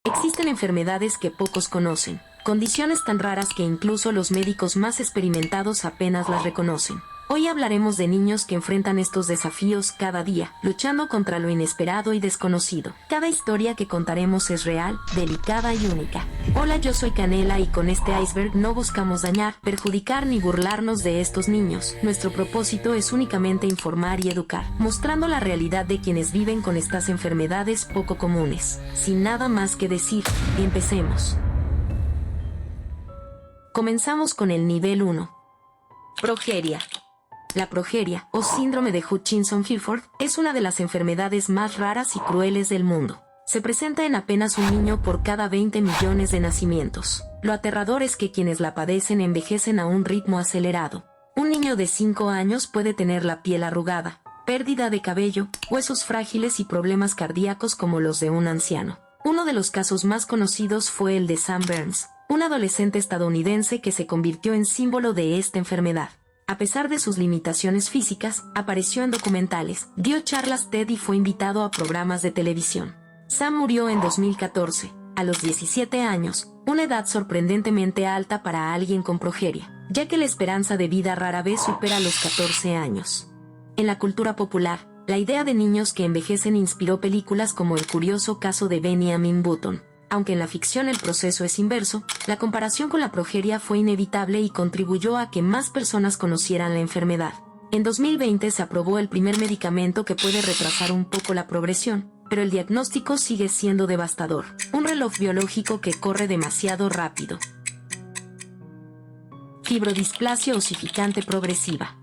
Existen enfermedades que pocos conocen, condiciones tan raras que incluso los médicos más experimentados apenas las reconocen. Hoy hablaremos de niños que enfrentan estos desafíos cada día, luchando contra lo inesperado y desconocido. Cada historia que contaremos es real, delicada y única. Hola, yo soy Canela y con este iceberg no buscamos dañar, perjudicar ni burlarnos de estos niños. Nuestro propósito es únicamente informar y educar, mostrando la realidad de quienes viven con estas enfermedades poco comunes. Sin nada más que decir, empecemos. Comenzamos con el nivel 1. Progeria. La progeria, o síndrome de Hutchinson-Gilford, es una de las enfermedades más raras y crueles del mundo. Se presenta en apenas un niño por cada 20 millones de nacimientos. Lo aterrador es que quienes la padecen envejecen a un ritmo acelerado. Un niño de 5 años puede tener la piel arrugada, pérdida de cabello, huesos frágiles y problemas cardíacos como los de un anciano. Uno de los casos más conocidos fue el de Sam Burns, un adolescente estadounidense que se convirtió en símbolo de esta enfermedad. A pesar de sus limitaciones físicas, apareció en documentales, dio charlas TED y fue invitado a programas de televisión. Sam murió en 2014, a los 17 años, una edad sorprendentemente alta para alguien con progeria, ya que la esperanza de vida rara vez supera los 14 años. En la cultura popular, la idea de niños que envejecen inspiró películas como El curioso caso de Benjamin Button. Aunque en la ficción el proceso es inverso, la comparación con la progeria fue inevitable y contribuyó a que más personas conocieran la enfermedad. En 2020 se aprobó el primer medicamento que puede retrasar un poco la progresión, pero el diagnóstico sigue siendo devastador, un reloj biológico que corre demasiado rápido. Fibrodisplasia osificante progresiva.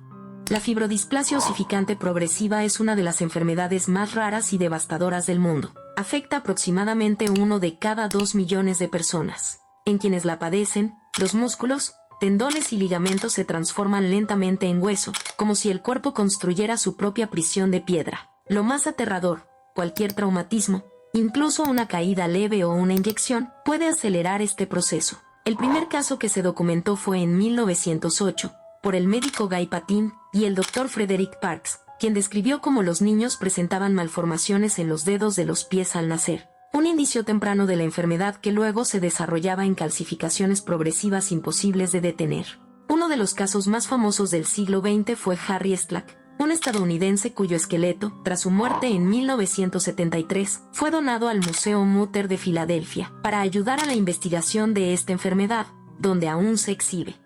La fibrodisplasia osificante progresiva es una de las enfermedades más raras y devastadoras del mundo. Afecta aproximadamente 1 de cada 2 millones de personas. En quienes la padecen, los músculos, tendones y ligamentos se transforman lentamente en hueso, como si el cuerpo construyera su propia prisión de piedra. Lo más aterrador, cualquier traumatismo, incluso una caída leve o una inyección, puede acelerar este proceso. El primer caso que se documentó fue en 1908, por el médico Guy Patin y el Dr. Frederick Parks, quien describió cómo los niños presentaban malformaciones en los dedos de los pies al nacer, un indicio temprano de la enfermedad que luego se desarrollaba en calcificaciones progresivas imposibles de detener. Uno de los casos más famosos del siglo XX fue Harry Slack, un estadounidense cuyo esqueleto, tras su muerte en 1973, fue donado al Museo Mutter de Filadelfia, para ayudar a la investigación de esta enfermedad, donde aún se exhibe.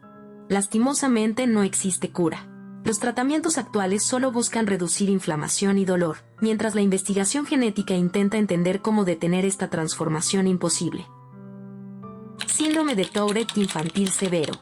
Lastimosamente no existe cura. Los tratamientos actuales solo buscan reducir inflamación y dolor, mientras la investigación genética intenta entender cómo detener esta transformación imposible. Síndrome de Tourette infantil severo.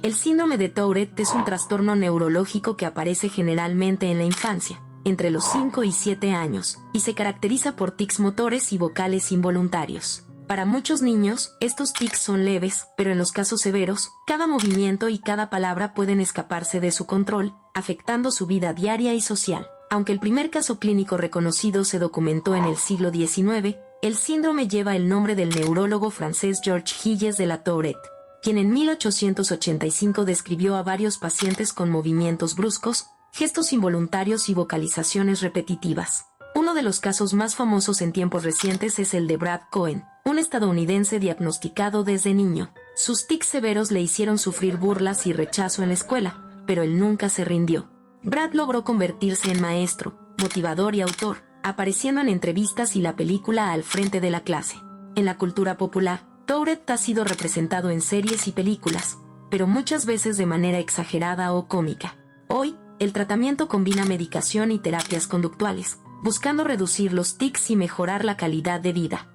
El síndrome de Tourette es un trastorno neurológico que aparece generalmente en la infancia, entre los 5 y 7 años, y se caracteriza por tics motores y vocales involuntarios. Para muchos niños, estos tics son leves, pero en los casos severos, cada movimiento y cada palabra pueden escaparse de su control, afectando su vida diaria y social. Aunque el primer caso clínico reconocido se documentó en el siglo XIX, el síndrome lleva el nombre del neurólogo francés Georges Gilles de la Tourette, quien en 1885 describió a varios pacientes con movimientos bruscos, gestos involuntarios y vocalizaciones repetitivas. Uno de los casos más famosos en tiempos recientes es el de Brad Cohen, un estadounidense diagnosticado desde niño. Sus tics severos le hicieron sufrir burlas y rechazo en la escuela, pero él nunca se rindió. Brad logró convertirse en maestro, motivador y autor, apareciendo en entrevistas y la película Al frente de la clase. En la cultura popular, Tourette ha sido representado en series y películas, pero muchas veces de manera exagerada o cómica. Hoy, el tratamiento combina medicación y terapias conductuales, buscando reducir los tics y mejorar la calidad de vida.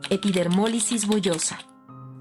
Epidermólisis bullosa.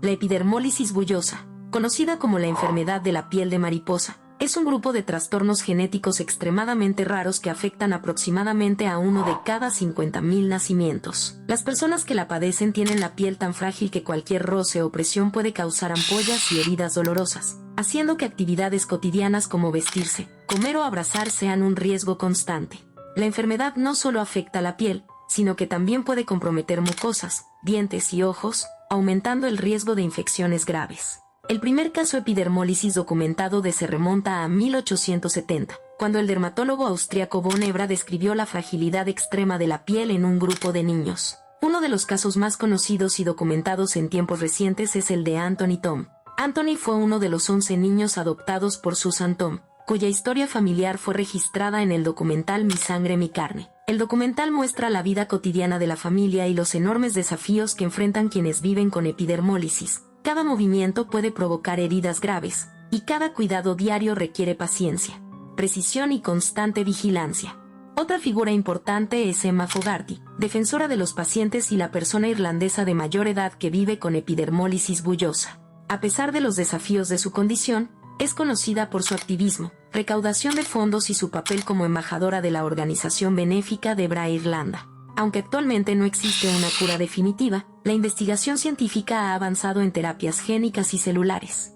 La epidermólisis bullosa, conocida como la enfermedad de la piel de mariposa, es un grupo de trastornos genéticos extremadamente raros que afectan aproximadamente a 1 de cada 50.000 nacimientos. Las personas que la padecen tienen la piel tan frágil que cualquier roce o presión puede causar ampollas y heridas dolorosas, haciendo que actividades cotidianas como vestirse, comer o abrazar sean un riesgo constante. La enfermedad no solo afecta la piel, sino que también puede comprometer mucosas, dientes y ojos, aumentando el riesgo de infecciones graves. El primer caso epidermólisis documentado se remonta a 1870, cuando el dermatólogo austríaco von Ebra describió la fragilidad extrema de la piel en un grupo de niños. Uno de los casos más conocidos y documentados en tiempos recientes es el de Anthony Tom. Anthony fue uno de los 11 niños adoptados por Susan Tom, cuya historia familiar fue registrada en el documental Mi sangre, mi carne. El documental muestra la vida cotidiana de la familia y los enormes desafíos que enfrentan quienes viven con epidermólisis. Cada movimiento puede provocar heridas graves, y cada cuidado diario requiere paciencia, precisión y constante vigilancia. Otra figura importante es Emma Fogarty, defensora de los pacientes y la persona irlandesa de mayor edad que vive con epidermólisis bullosa. A pesar de los desafíos de su condición, es conocida por su activismo, recaudación de fondos y su papel como embajadora de la organización benéfica de Bra Irlanda. Aunque actualmente no existe una cura definitiva, la investigación científica ha avanzado en terapias génicas y celulares.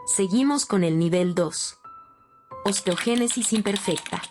Seguimos con el nivel 2. Osteogénesis imperfecta.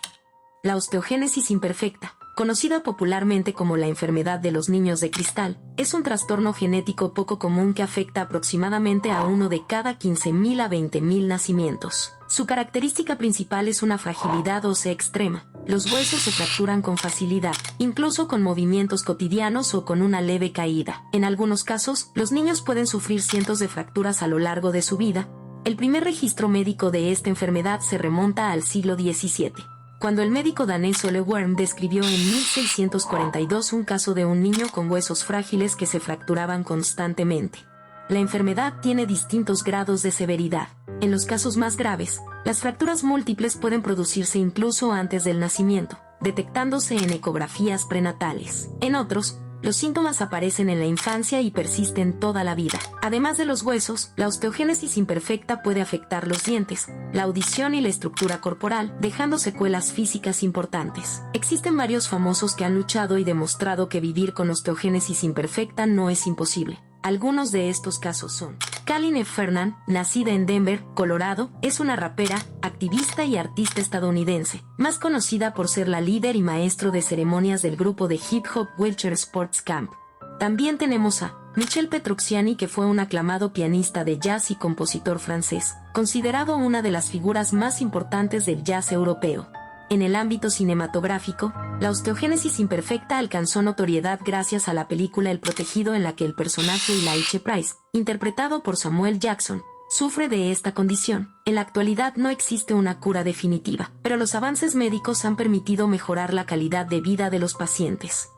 La osteogénesis imperfecta, conocida popularmente como la enfermedad de los niños de cristal, es un trastorno genético poco común que afecta aproximadamente a uno de cada 15.000 a 20.000 nacimientos. Su característica principal es una fragilidad ósea extrema. Los huesos se fracturan con facilidad, incluso con movimientos cotidianos o con una leve caída. En algunos casos, los niños pueden sufrir cientos de fracturas a lo largo de su vida. El primer registro médico de esta enfermedad se remonta al siglo XVII. Cuando el médico danés Ole Worm describió en 1642 un caso de un niño con huesos frágiles que se fracturaban constantemente. La enfermedad tiene distintos grados de severidad. En los casos más graves, las fracturas múltiples pueden producirse incluso antes del nacimiento, detectándose en ecografías prenatales. En otros, los síntomas aparecen en la infancia y persisten toda la vida. Además de los huesos, la osteogénesis imperfecta puede afectar los dientes, la audición y la estructura corporal, dejando secuelas físicas importantes. Existen varios famosos que han luchado y demostrado que vivir con osteogénesis imperfecta no es imposible. Algunos de estos casos son: Colleen Heffernan, nacida en Denver, Colorado, es una rapera, activista y artista estadounidense, más conocida por ser la líder y maestro de ceremonias del grupo de hip hop Wilshire Sports Camp. También tenemos a Michel Petrucciani, que fue un aclamado pianista de jazz y compositor francés, considerado una de las figuras más importantes del jazz europeo. En el ámbito cinematográfico, la osteogénesis imperfecta alcanzó notoriedad gracias a la película El Protegido, en la que el personaje Elijah Price, interpretado por Samuel Jackson, sufre de esta condición. En la actualidad no existe una cura definitiva, pero los avances médicos han permitido mejorar la calidad de vida de los pacientes.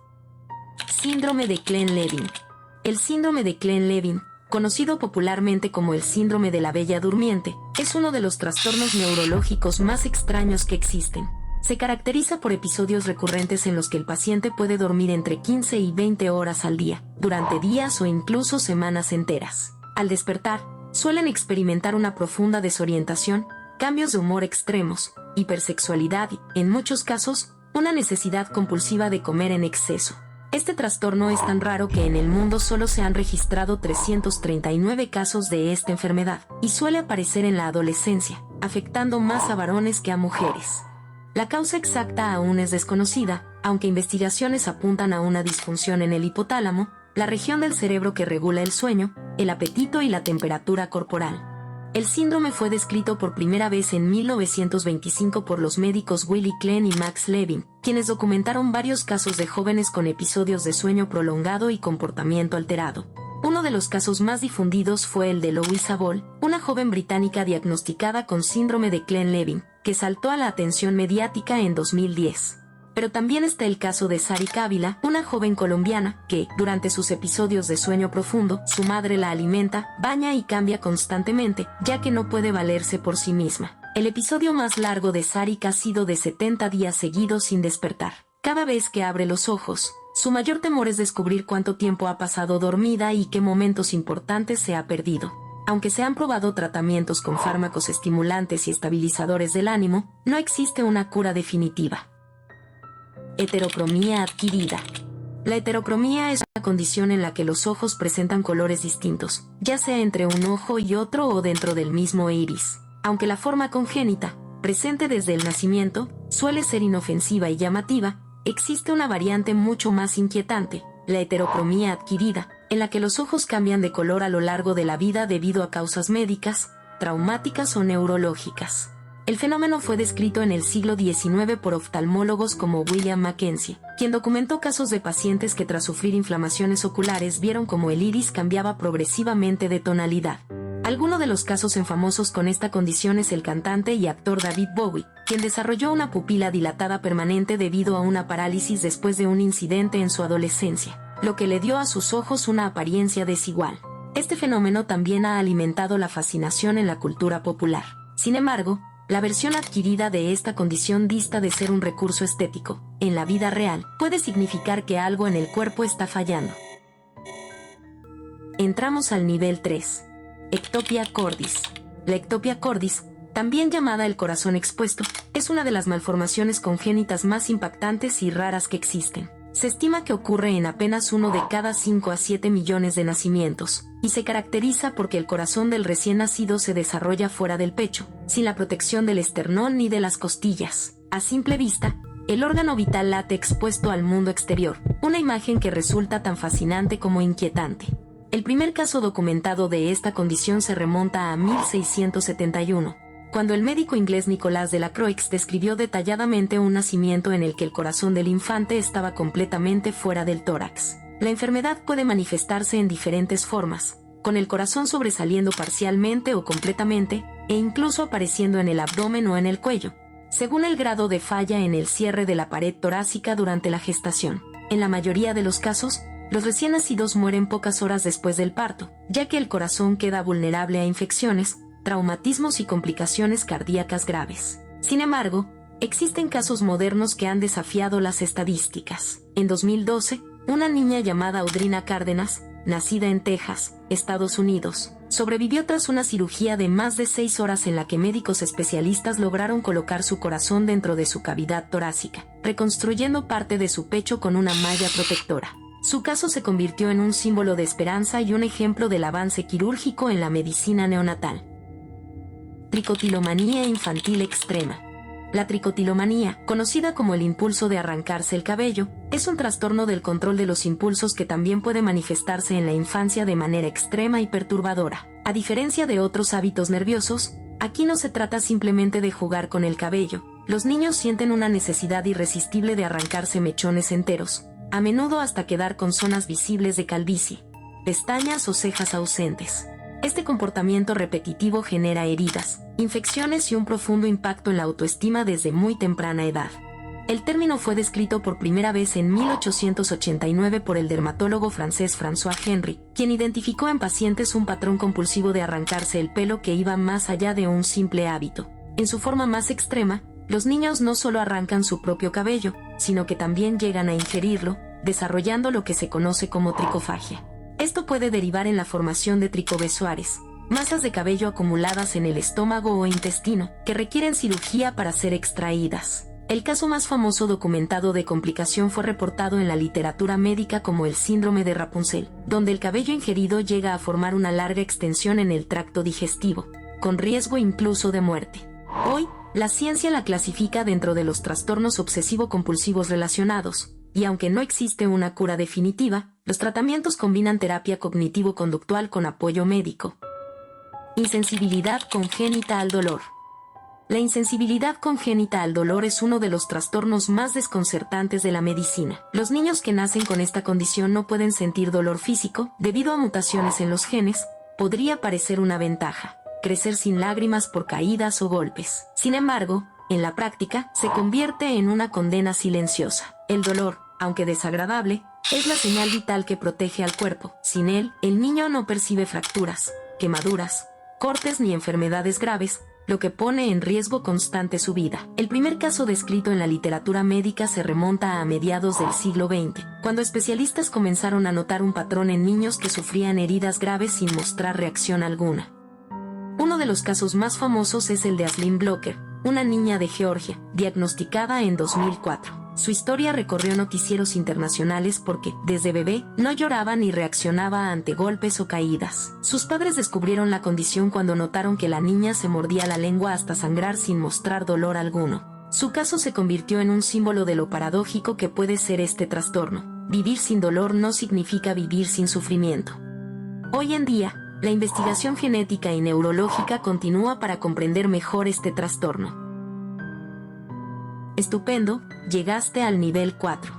Síndrome de Klein-Levin. El síndrome de Klein-Levin, conocido popularmente como el síndrome de la Bella Durmiente, es uno de los trastornos neurológicos más extraños que existen. Se caracteriza por episodios recurrentes en los que el paciente puede dormir entre 15 y 20 horas al día, durante días o incluso semanas enteras. Al despertar, suelen experimentar una profunda desorientación, cambios de humor extremos, hipersexualidad y, en muchos casos, una necesidad compulsiva de comer en exceso. Este trastorno es tan raro que en el mundo solo se han registrado 339 casos de esta enfermedad, y suele aparecer en la adolescencia, afectando más a varones que a mujeres. La causa exacta aún es desconocida, aunque investigaciones apuntan a una disfunción en el hipotálamo, la región del cerebro que regula el sueño, el apetito y la temperatura corporal. El síndrome fue descrito por primera vez en 1925 por los médicos Willie Klein y Max Levin, quienes documentaron varios casos de jóvenes con episodios de sueño prolongado y comportamiento alterado. Uno de los casos más difundidos fue el de Louisa Ball, una joven británica diagnosticada con síndrome de Klein-Levin, que saltó a la atención mediática en 2010. Pero también está el caso de Sari Kávila, una joven colombiana que, durante sus episodios de sueño profundo, su madre la alimenta, baña y cambia constantemente, ya que no puede valerse por sí misma. El episodio más largo de Sari ha sido de 70 días seguidos sin despertar. Cada vez que abre los ojos, su mayor temor es descubrir cuánto tiempo ha pasado dormida y qué momentos importantes se ha perdido. Aunque se han probado tratamientos con fármacos estimulantes y estabilizadores del ánimo, no existe una cura definitiva. Heterocromía adquirida. La heterocromía es una condición en la que los ojos presentan colores distintos, ya sea entre un ojo y otro o dentro del mismo iris. Aunque la forma congénita, presente desde el nacimiento, suele ser inofensiva y llamativa, existe una variante mucho más inquietante, la heterocromía adquirida, en la que los ojos cambian de color a lo largo de la vida debido a causas médicas, traumáticas o neurológicas. El fenómeno fue descrito en el siglo XIX por oftalmólogos como William Mackenzie, quien documentó casos de pacientes que tras sufrir inflamaciones oculares vieron como el iris cambiaba progresivamente de tonalidad. Alguno de los casos famosos con esta condición es el cantante y actor David Bowie, quien desarrolló una pupila dilatada permanente debido a una parálisis después de un incidente en su adolescencia, lo que le dio a sus ojos una apariencia desigual. Este fenómeno también ha alimentado la fascinación en la cultura popular. Sin embargo, la versión adquirida de esta condición dista de ser un recurso estético. En la vida real, puede significar que algo en el cuerpo está fallando. Entramos al nivel 3. Ectopia cordis. La ectopia cordis, también llamada el corazón expuesto, es una de las malformaciones congénitas más impactantes y raras que existen. Se estima que ocurre en apenas 1 de cada 5 a 7 millones de nacimientos, y se caracteriza porque el corazón del recién nacido se desarrolla fuera del pecho, sin la protección del esternón ni de las costillas. A simple vista, el órgano vital late expuesto al mundo exterior, una imagen que resulta tan fascinante como inquietante. El primer caso documentado de esta condición se remonta a 1671. Cuando el médico inglés Nicolas de la Croix describió detalladamente un nacimiento en el que el corazón del infante estaba completamente fuera del tórax. La enfermedad puede manifestarse en diferentes formas, con el corazón sobresaliendo parcialmente o completamente, e incluso apareciendo en el abdomen o en el cuello, según el grado de falla en el cierre de la pared torácica durante la gestación. En la mayoría de los casos, los recién nacidos mueren pocas horas después del parto, ya que el corazón queda vulnerable a infecciones, traumatismos y complicaciones cardíacas graves. Sin embargo, existen casos modernos que han desafiado las estadísticas. En 2012, una niña llamada Audrina Cárdenas, nacida en Texas, Estados Unidos, sobrevivió tras una cirugía de más de 6 horas en la que médicos especialistas lograron colocar su corazón dentro de su cavidad torácica, reconstruyendo parte de su pecho con una malla protectora. Su caso se convirtió en un símbolo de esperanza y un ejemplo del avance quirúrgico en la medicina neonatal. Tricotilomanía infantil extrema. La tricotilomanía, conocida como el impulso de arrancarse el cabello, es un trastorno del control de los impulsos que también puede manifestarse en la infancia de manera extrema y perturbadora. A diferencia de otros hábitos nerviosos, aquí no se trata simplemente de jugar con el cabello. Los niños sienten una necesidad irresistible de arrancarse mechones enteros, a menudo hasta quedar con zonas visibles de calvicie, pestañas o cejas ausentes. Este comportamiento repetitivo genera heridas, infecciones y un profundo impacto en la autoestima desde muy temprana edad. El término fue descrito por primera vez en 1889 por el dermatólogo francés François Henry, quien identificó en pacientes un patrón compulsivo de arrancarse el pelo que iba más allá de un simple hábito. En su forma más extrema, los niños no solo arrancan su propio cabello, sino que también llegan a ingerirlo, desarrollando lo que se conoce como tricofagia. Esto puede derivar en la formación de tricobesoares, masas de cabello acumuladas en el estómago o intestino, que requieren cirugía para ser extraídas. El caso más famoso documentado de complicación fue reportado en la literatura médica como el síndrome de Rapunzel, donde el cabello ingerido llega a formar una larga extensión en el tracto digestivo, con riesgo incluso de muerte. Hoy, la ciencia la clasifica dentro de los trastornos obsesivo-compulsivos relacionados, y aunque no existe una cura definitiva, los tratamientos combinan terapia cognitivo-conductual con apoyo médico. Insensibilidad congénita al dolor. La insensibilidad congénita al dolor es uno de los trastornos más desconcertantes de la medicina. Los niños que nacen con esta condición no pueden sentir dolor físico, debido a mutaciones en los genes. Podría parecer una ventaja, crecer sin lágrimas por caídas o golpes. Sin embargo, en la práctica, se convierte en una condena silenciosa. El dolor, aunque desagradable, es la señal vital que protege al cuerpo. Sin él, el niño no percibe fracturas, quemaduras, cortes ni enfermedades graves, lo que pone en riesgo constante su vida. El primer caso descrito en la literatura médica se remonta a mediados del siglo XX, cuando especialistas comenzaron a notar un patrón en niños que sufrían heridas graves sin mostrar reacción alguna. Uno de los casos más famosos es el de Aislinn Blocker, una niña de Georgia, diagnosticada en 2004. Su historia recorrió noticieros internacionales porque, desde bebé, no lloraba ni reaccionaba ante golpes o caídas. Sus padres descubrieron la condición cuando notaron que la niña se mordía la lengua hasta sangrar sin mostrar dolor alguno. Su caso se convirtió en un símbolo de lo paradójico que puede ser este trastorno. vivir sin dolor no significa vivir sin sufrimiento. Hoy en día, la investigación genética y neurológica continúa para comprender mejor este trastorno. Estupendo, llegaste al nivel 4.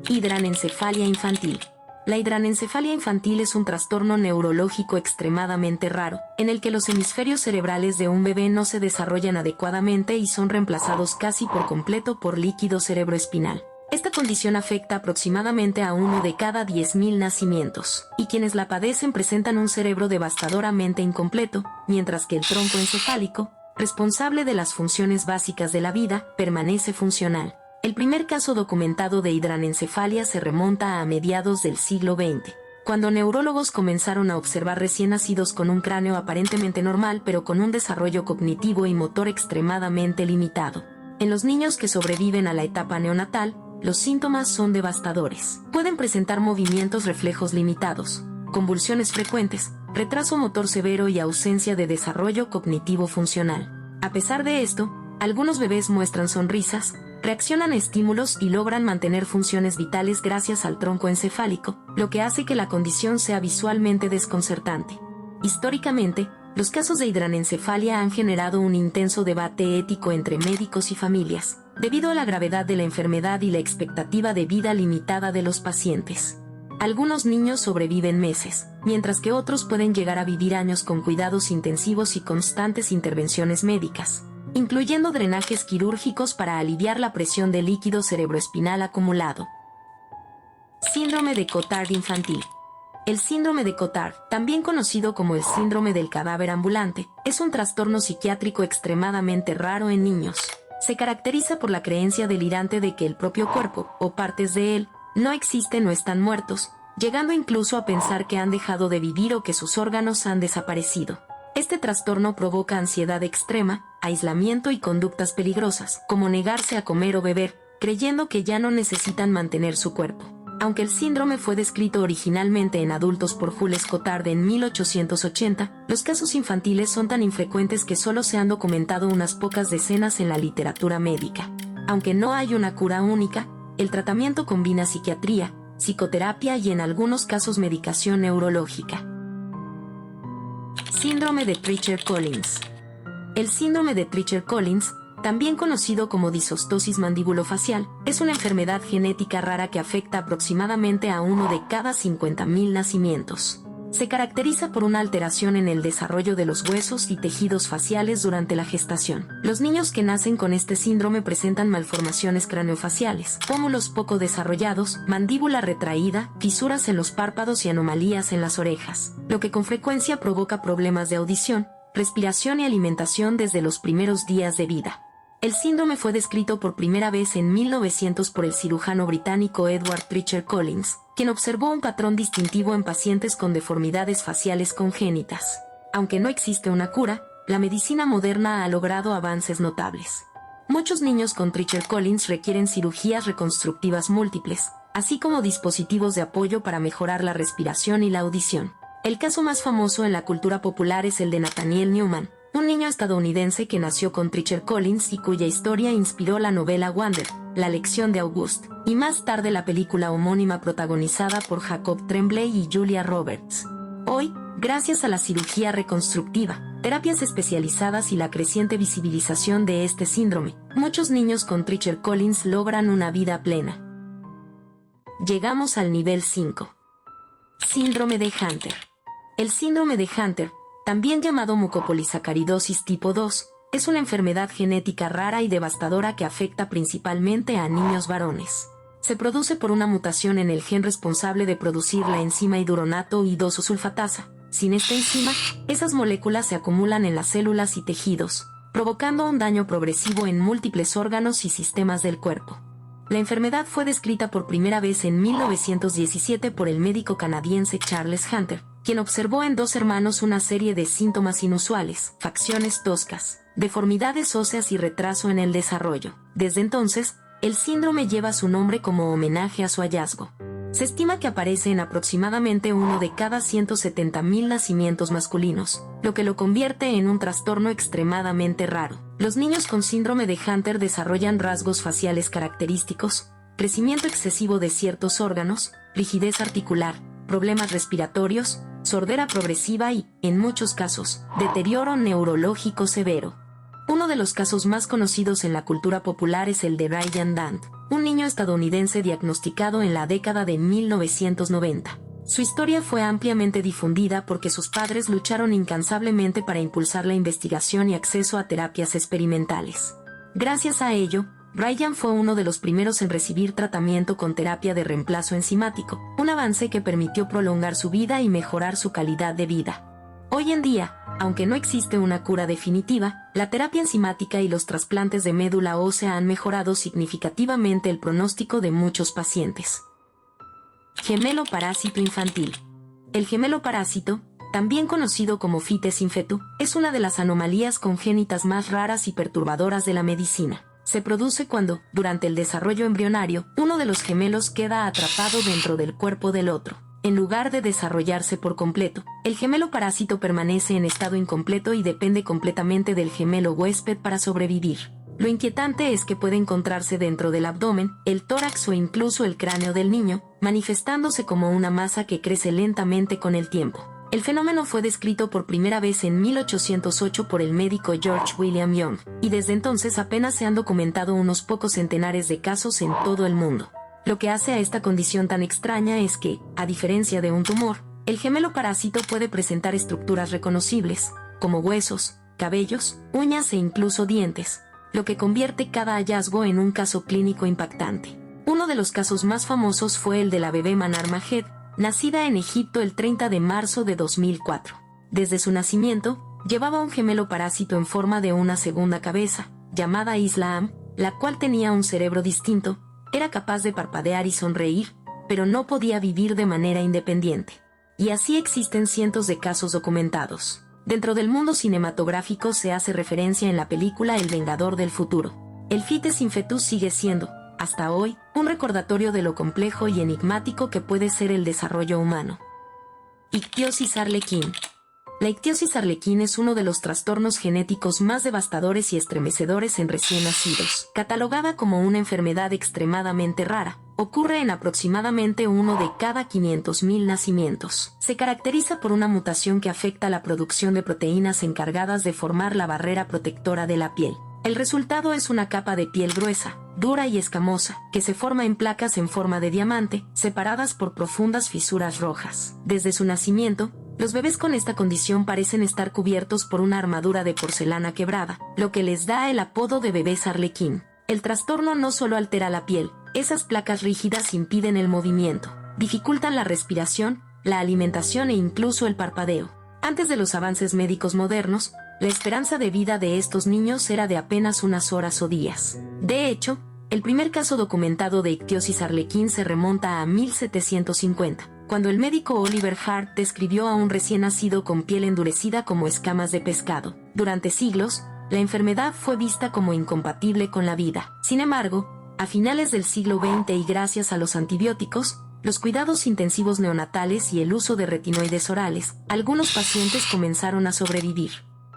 Hidranencefalia infantil. La hidranencefalia infantil es un trastorno neurológico extremadamente raro, en el que los hemisferios cerebrales de un bebé no se desarrollan adecuadamente y son reemplazados casi por completo por líquido cerebroespinal. Esta condición afecta aproximadamente a 1 de cada 10.000 nacimientos, y quienes la padecen presentan un cerebro devastadoramente incompleto, mientras que el tronco encefálico, responsable de las funciones básicas de la vida, permanece funcional. El primer caso documentado de hidranencefalia se remonta a mediados del siglo XX, cuando neurólogos comenzaron a observar recién nacidos con un cráneo aparentemente normal pero con un desarrollo cognitivo y motor extremadamente limitado. En los niños que sobreviven a la etapa neonatal, los síntomas son devastadores. Pueden presentar movimientos reflejos limitados, convulsiones frecuentes, retraso motor severo y ausencia de desarrollo cognitivo funcional. A pesar de esto, algunos bebés muestran sonrisas, reaccionan a estímulos y logran mantener funciones vitales gracias al tronco encefálico, lo que hace que la condición sea visualmente desconcertante. Históricamente, los casos de hidranencefalia han generado un intenso debate ético entre médicos y familias, debido a la gravedad de la enfermedad y la expectativa de vida limitada de los pacientes. Algunos niños sobreviven meses, mientras que otros pueden llegar a vivir años con cuidados intensivos y constantes intervenciones médicas, incluyendo drenajes quirúrgicos para aliviar la presión de líquido cerebroespinal acumulado. Síndrome de Cotard infantil. El síndrome de Cotard, también conocido como el síndrome del cadáver ambulante, es un trastorno psiquiátrico extremadamente raro en niños. Se caracteriza por la creencia delirante de que el propio cuerpo, o partes de él, no existen o están muertos, llegando incluso a pensar que han dejado de vivir o que sus órganos han desaparecido. Este trastorno provoca ansiedad extrema, aislamiento y conductas peligrosas, como negarse a comer o beber, creyendo que ya no necesitan mantener su cuerpo. Aunque el síndrome fue descrito originalmente en adultos por Jules Cotard en 1880, los casos infantiles son tan infrecuentes que solo se han documentado unas pocas decenas en la literatura médica. Aunque no hay una cura única, el tratamiento combina psiquiatría, psicoterapia y en algunos casos medicación neurológica. Síndrome de Treacher-Collins. El síndrome de Treacher-Collins, también conocido como disostosis mandíbulo-facial, es una enfermedad genética rara que afecta aproximadamente a 1 de cada 50.000 nacimientos. Se caracteriza por una alteración en el desarrollo de los huesos y tejidos faciales durante la gestación. Los niños que nacen con este síndrome presentan malformaciones craneofaciales, pómulos poco desarrollados, mandíbula retraída, fisuras en los párpados y anomalías en las orejas, lo que con frecuencia provoca problemas de audición, respiración y alimentación desde los primeros días de vida. El síndrome fue descrito por primera vez en 1900 por el cirujano británico Edward Treacher-Collins, quien observó un patrón distintivo en pacientes con deformidades faciales congénitas. Aunque no existe una cura, la medicina moderna ha logrado avances notables. Muchos niños con Treacher-Collins requieren cirugías reconstructivas múltiples, así como dispositivos de apoyo para mejorar la respiración y la audición. El caso más famoso en la cultura popular es el de Nathaniel Newman, un niño estadounidense que nació con Treacher-Collins y cuya historia inspiró la novela Wonder, La lección de Auguste, y más tarde la película homónima protagonizada por Jacob Tremblay y Julia Roberts. Hoy, gracias a la cirugía reconstructiva, terapias especializadas y la creciente visibilización de este síndrome, muchos niños con Treacher-Collins logran una vida plena. Llegamos al nivel 5. Síndrome de Hunter. El síndrome de Hunter, también llamado mucopolisacaridosis tipo 2, es una enfermedad genética rara y devastadora que afecta principalmente a niños varones. Se produce por una mutación en el gen responsable de producir la enzima hidronato idoso-sulfatasa. Sin esta enzima, esas moléculas se acumulan en las células y tejidos, provocando un daño progresivo en múltiples órganos y sistemas del cuerpo. La enfermedad fue descrita por primera vez en 1917 por el médico canadiense Charles Hunter, quien observó en 2 hermanos una serie de síntomas inusuales, facciones toscas, deformidades óseas y retraso en el desarrollo. Desde entonces, el síndrome lleva su nombre como homenaje a su hallazgo. Se estima que aparece en aproximadamente 1 de cada 170.000 nacimientos masculinos, lo que lo convierte en un trastorno extremadamente raro. Los niños con síndrome de Hunter desarrollan rasgos faciales característicos, crecimiento excesivo de ciertos órganos, rigidez articular, problemas respiratorios, sordera progresiva y, en muchos casos, deterioro neurológico severo. Uno de los casos más conocidos en la cultura popular es el de Ryan Dant, un niño estadounidense diagnosticado en la década de 1990. Su historia fue ampliamente difundida porque sus padres lucharon incansablemente para impulsar la investigación y acceso a terapias experimentales. Gracias a ello, Ryan fue uno de los primeros en recibir tratamiento con terapia de reemplazo enzimático, un avance que permitió prolongar su vida y mejorar su calidad de vida. Hoy en día, aunque no existe una cura definitiva, la terapia enzimática y los trasplantes de médula ósea han mejorado significativamente el pronóstico de muchos pacientes. Gemelo parásito infantil. El gemelo parásito, también conocido como Fites infetu, es una de las anomalías congénitas más raras y perturbadoras de la medicina. Se produce cuando, durante el desarrollo embrionario, uno de los gemelos queda atrapado dentro del cuerpo del otro. En lugar de desarrollarse por completo, el gemelo parásito permanece en estado incompleto y depende completamente del gemelo huésped para sobrevivir. Lo inquietante es que puede encontrarse dentro del abdomen, el tórax o incluso el cráneo del niño, manifestándose como una masa que crece lentamente con el tiempo. El fenómeno fue descrito por primera vez en 1808 por el médico George William Young, y desde entonces apenas se han documentado unos pocos centenares de casos en todo el mundo. Lo que hace a esta condición tan extraña es que, a diferencia de un tumor, el gemelo parásito puede presentar estructuras reconocibles, como huesos, cabellos, uñas e incluso dientes, lo que convierte cada hallazgo en un caso clínico impactante. Uno de los casos más famosos fue el de la bebé Manar Majed, nacida en Egipto el 30 de marzo de 2004. Desde su nacimiento, llevaba un gemelo parásito en forma de una segunda cabeza, llamada Islam, la cual tenía un cerebro distinto, era capaz de parpadear y sonreír, pero no podía vivir de manera independiente. Y así existen cientos de casos documentados. Dentro del mundo cinematográfico se hace referencia en la película El Vengador del Futuro. El Fites infetu sigue siendo, hasta hoy, un recordatorio de lo complejo y enigmático que puede ser el desarrollo humano. Ictiosis arlequín. La ictiosis arlequín es uno de los trastornos genéticos más devastadores y estremecedores en recién nacidos. Catalogada como una enfermedad extremadamente rara, ocurre en aproximadamente uno de cada 500.000 nacimientos. Se caracteriza por una mutación que afecta la producción de proteínas encargadas de formar la barrera protectora de la piel. El resultado es una capa de piel gruesa, dura y escamosa, que se forma en placas en forma de diamante, separadas por profundas fisuras rojas. Desde su nacimiento, los bebés con esta condición parecen estar cubiertos por una armadura de porcelana quebrada, lo que les da el apodo de bebés arlequín. El trastorno no solo altera la piel, esas placas rígidas impiden el movimiento, dificultan la respiración, la alimentación e incluso el parpadeo. Antes de los avances médicos modernos, la esperanza de vida de estos niños era de apenas unas horas o días. De hecho, el primer caso documentado de ictiosis arlequín se remonta a 1750, cuando el médico Oliver Hart describió a un recién nacido con piel endurecida como escamas de pescado. Durante siglos, la enfermedad fue vista como incompatible con la vida. Sin embargo, a finales del siglo XX y gracias a los antibióticos, los cuidados intensivos neonatales y el uso de retinoides orales, algunos pacientes comenzaron a sobrevivir.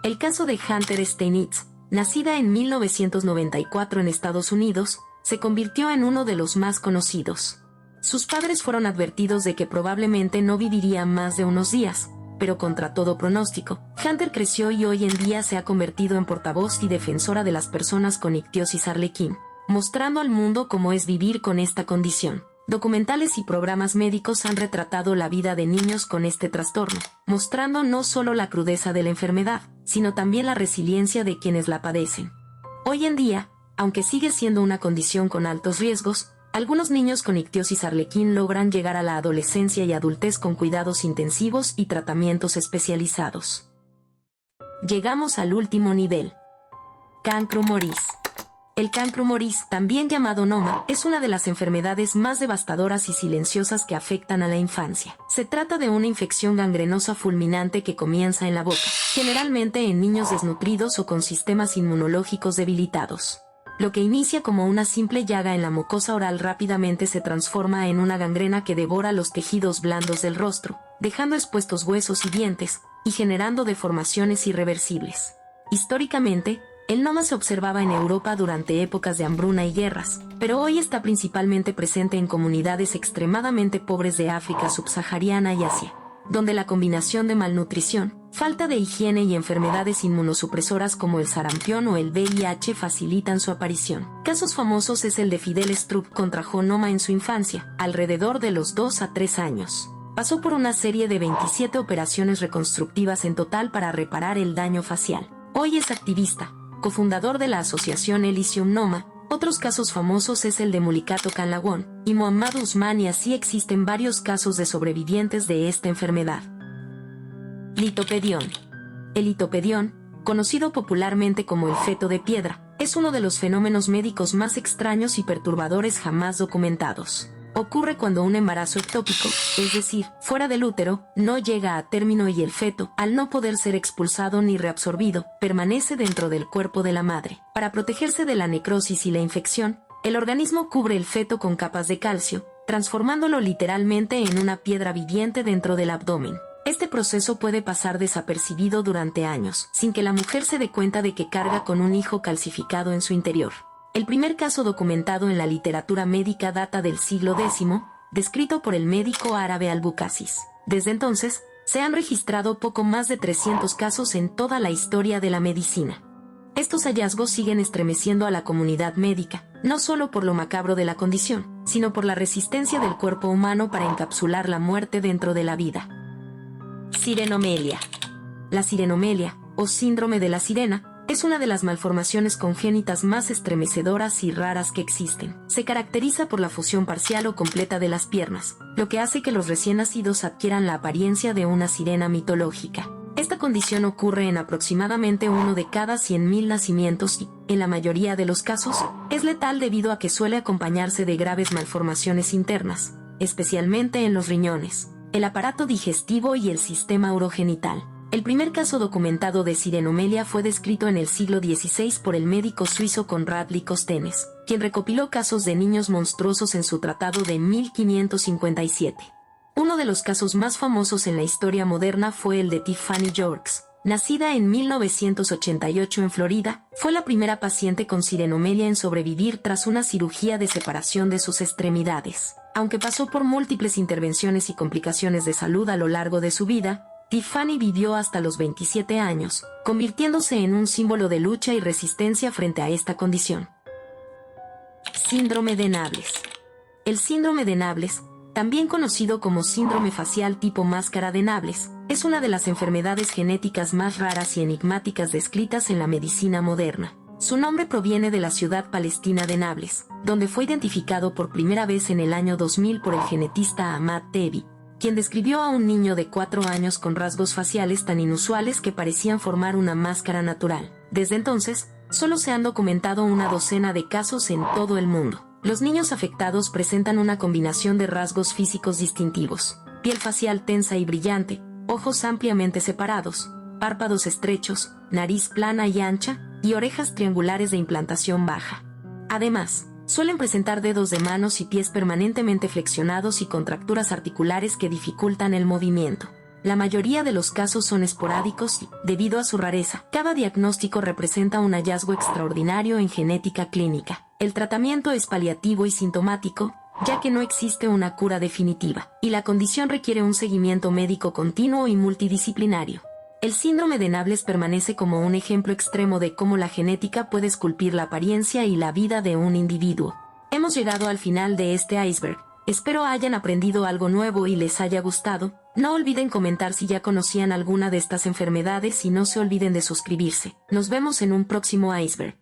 El caso de Hunter Steinitz, nacida en 1994 en Estados Unidos, se convirtió en uno de los más conocidos. Sus padres fueron advertidos de que probablemente no viviría más de unos días, pero contra todo pronóstico, Hunter creció y hoy en día se ha convertido en portavoz y defensora de las personas con ictiosis arlequín, mostrando al mundo cómo es vivir con esta condición. Documentales y programas médicos han retratado la vida de niños con este trastorno, mostrando no solo la crudeza de la enfermedad, sino también la resiliencia de quienes la padecen. Hoy en día, aunque sigue siendo una condición con altos riesgos, algunos niños con ictiosis arlequín logran llegar a la adolescencia y adultez con cuidados intensivos y tratamientos especializados. Llegamos al último nivel. Cancro moris. El cancro moris, también llamado noma, es una de las enfermedades más devastadoras y silenciosas que afectan a la infancia. Se trata de una infección gangrenosa fulminante que comienza en la boca, generalmente en niños desnutridos o con sistemas inmunológicos debilitados. Lo que inicia como una simple llaga en la mucosa oral rápidamente se transforma en una gangrena que devora los tejidos blandos del rostro, dejando expuestos huesos y dientes, y generando deformaciones irreversibles. Históricamente, El noma se observaba en Europa durante épocas de hambruna y guerras, pero hoy está principalmente presente en comunidades extremadamente pobres de África subsahariana y Asia, donde la combinación de malnutrición, falta de higiene y enfermedades inmunosupresoras como el sarampión o el VIH facilitan su aparición. Casos famosos es el de Fidel Strupp, contrajo noma en su infancia, alrededor de los 2 a 3 años. Pasó por una serie de 27 operaciones reconstructivas en total para reparar el daño facial. Hoy es activista, cofundador de la asociación Elysium Noma. Otros casos famosos es el de Mulikato Kanlawon y Muhammad Usman, y así existen varios casos de sobrevivientes de esta enfermedad. Litopedión. El litopedión, conocido popularmente como el feto de piedra, es uno de los fenómenos médicos más extraños y perturbadores jamás documentados. Ocurre cuando un embarazo ectópico, es decir, fuera del útero, no llega a término y el feto, al no poder ser expulsado ni reabsorbido, permanece dentro del cuerpo de la madre. Para protegerse de la necrosis y la infección, el organismo cubre el feto con capas de calcio, transformándolo literalmente en una piedra viviente dentro del abdomen. Este proceso puede pasar desapercibido durante años, sin que la mujer se dé cuenta de que carga con un hijo calcificado en su interior. El primer caso documentado en la literatura médica data del siglo X, descrito por el médico árabe Al-Bucasis. Desde entonces, se han registrado poco más de 300 casos en toda la historia de la medicina. Estos hallazgos siguen estremeciendo a la comunidad médica, no solo por lo macabro de la condición, sino por la resistencia del cuerpo humano para encapsular la muerte dentro de la vida. Sirenomelia. La sirenomelia, o síndrome de la sirena, es una de las malformaciones congénitas más estremecedoras y raras que existen. Se caracteriza por la fusión parcial o completa de las piernas, lo que hace que los recién nacidos adquieran la apariencia de una sirena mitológica. Esta condición ocurre en aproximadamente 1 de cada 100.000 nacimientos y, en la mayoría de los casos, es letal debido a que suele acompañarse de graves malformaciones internas, especialmente en los riñones, el aparato digestivo y el sistema urogenital. El primer caso documentado de sirenomelia fue descrito en el siglo XVI por el médico suizo Conrad Licostens, quien recopiló casos de niños monstruosos en su tratado de 1557. Uno de los casos más famosos en la historia moderna fue el de Tiffany Yorks. Nacida en 1988 en Florida, fue la primera paciente con sirenomelia en sobrevivir tras una cirugía de separación de sus extremidades. Aunque pasó por múltiples intervenciones y complicaciones de salud a lo largo de su vida, Tiffany vivió hasta los 27 años, convirtiéndose en un símbolo de lucha y resistencia frente a esta condición. Síndrome de Nables. El síndrome de Nables, también conocido como síndrome facial tipo máscara de Nables, es una de las enfermedades genéticas más raras y enigmáticas descritas en la medicina moderna. Su nombre proviene de la ciudad palestina de Nables, donde fue identificado por primera vez en el año 2000 por el genetista Ahmad Tebi, quien describió a un niño de 4 años con rasgos faciales tan inusuales que parecían formar una máscara natural. Desde entonces, solo se han documentado una docena de casos en todo el mundo. Los niños afectados presentan una combinación de rasgos físicos distintivos: piel facial tensa y brillante, ojos ampliamente separados, párpados estrechos, nariz plana y ancha, y orejas triangulares de implantación baja. Además, suelen presentar dedos de manos y pies permanentemente flexionados y contracturas articulares que dificultan el movimiento. La mayoría de los casos son esporádicos y, debido a su rareza, cada diagnóstico representa un hallazgo extraordinario en genética clínica. El tratamiento es paliativo y sintomático, ya que no existe una cura definitiva, y la condición requiere un seguimiento médico continuo y multidisciplinario. El síndrome de Nables permanece como un ejemplo extremo de cómo la genética puede esculpir la apariencia y la vida de un individuo. Hemos llegado al final de este iceberg. Espero hayan aprendido algo nuevo y les haya gustado. No olviden comentar si ya conocían alguna de estas enfermedades y no se olviden de suscribirse. Nos vemos en un próximo iceberg.